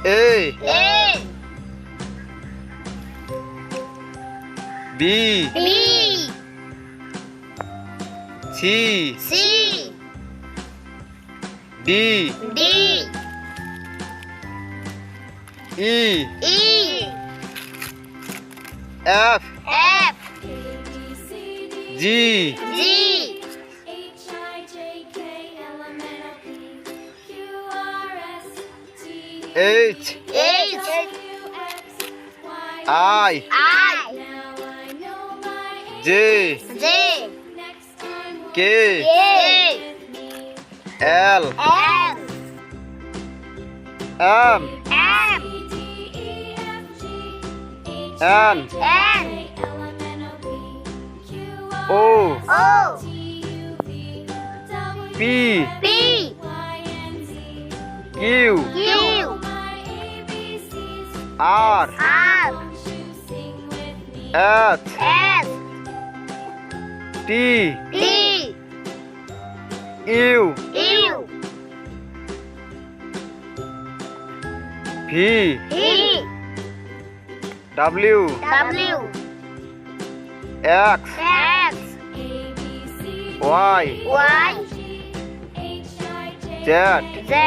A B C D E F G H I J K L M N O P Q R S T U V W X Y Z